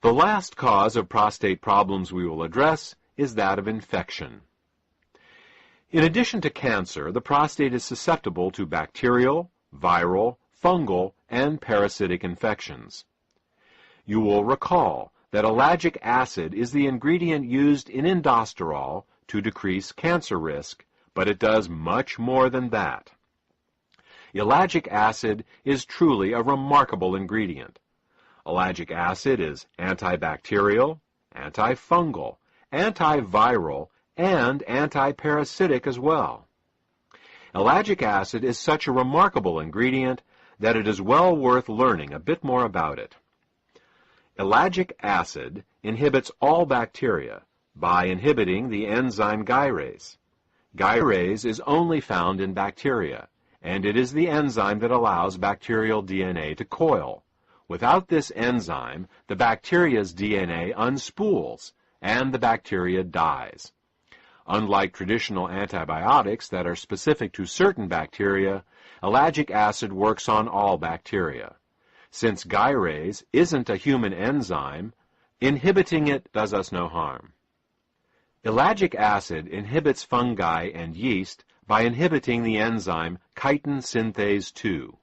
The last cause of prostate problems we will address is that of infection. In addition to cancer, the prostate is susceptible to bacterial, viral, fungal, and parasitic infections. You will recall that ellagic acid is the ingredient used in Sitosterol to decrease cancer risk, but it does much more than that. Ellagic acid is truly a remarkable ingredient. Ellagic acid is antibacterial, antifungal, antiviral, and antiparasitic as well. Ellagic acid is such a remarkable ingredient that it is well worth learning a bit more about it. Ellagic acid inhibits all bacteria by inhibiting the enzyme gyrase. Gyrase is only found in bacteria, and it is the enzyme that allows bacterial DNA to coil. Without this enzyme, the bacteria's DNA unspools, and the bacteria dies. Unlike traditional antibiotics that are specific to certain bacteria, ellagic acid works on all bacteria. Since gyrase isn't a human enzyme, inhibiting it does us no harm. Ellagic acid inhibits fungi and yeast by inhibiting the enzyme chitin synthase 2.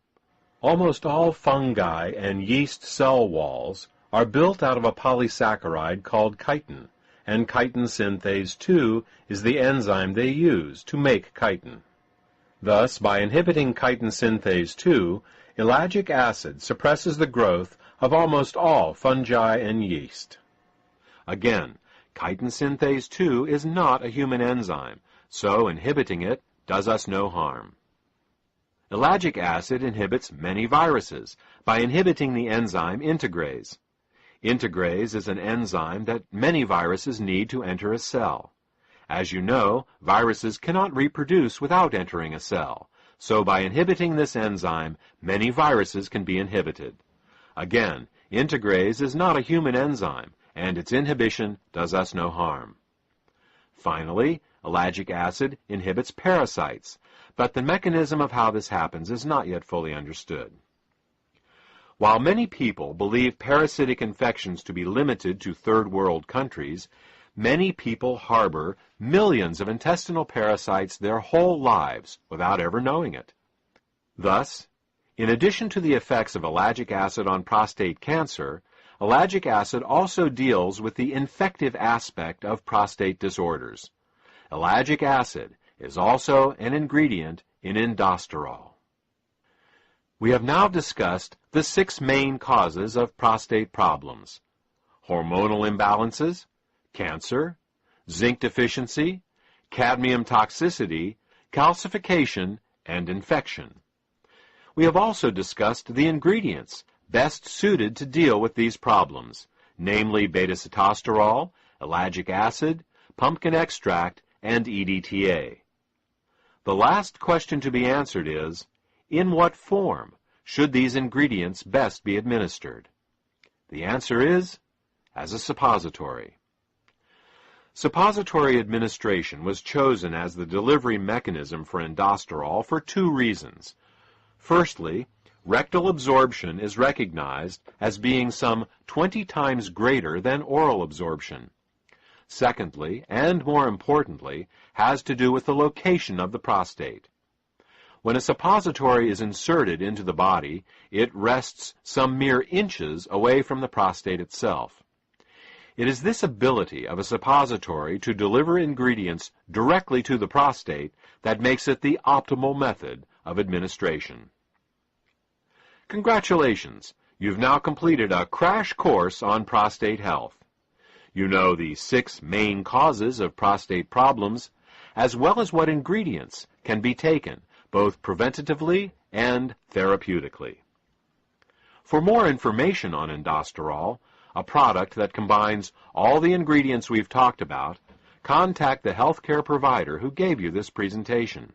Almost all fungi and yeast cell walls are built out of a polysaccharide called chitin, and chitin synthase 2 is the enzyme they use to make chitin. Thus, by inhibiting chitin synthase 2, ellagic acid suppresses the growth of almost all fungi and yeast. Again, chitin synthase 2 is not a human enzyme, so inhibiting it does us no harm. Ellagic acid inhibits many viruses by inhibiting the enzyme integrase. Integrase is an enzyme that many viruses need to enter a cell. As you know, viruses cannot reproduce without entering a cell, so by inhibiting this enzyme, many viruses can be inhibited. Again, integrase is not a human enzyme, and its inhibition does us no harm. Finally, ellagic acid inhibits parasites, but the mechanism of how this happens is not yet fully understood. While many people believe parasitic infections to be limited to third world countries, many people harbor millions of intestinal parasites their whole lives without ever knowing it. Thus, in addition to the effects of ellagic acid on prostate cancer, ellagic acid also deals with the infective aspect of prostate disorders. Ellagic acid is also an ingredient in Sitosterol. We have now discussed the 6 main causes of prostate problems: hormonal imbalances, cancer, zinc deficiency, cadmium toxicity, calcification, and infection. We have also discussed the ingredients best suited to deal with these problems, namely beta-sitosterol, ellagic acid, pumpkin extract, and EDTA. The last question to be answered is, in what form should these ingredients best be administered? The answer is, as a suppository. Suppository administration was chosen as the delivery mechanism for Sitosterol for 2 reasons. Firstly, rectal absorption is recognized as being some 20 times greater than oral absorption. Secondly, and more importantly, has to do with the location of the prostate. When a suppository is inserted into the body, it rests some mere inches away from the prostate itself. It is this ability of a suppository to deliver ingredients directly to the prostate that makes it the optimal method of administration. Congratulations! You've now completed a crash course on prostate health. You know the 6 main causes of prostate problems, as well as what ingredients can be taken, both preventatively and therapeutically. For more information on Sitosterol, a product that combines all the ingredients we've talked about, contact the healthcare provider who gave you this presentation.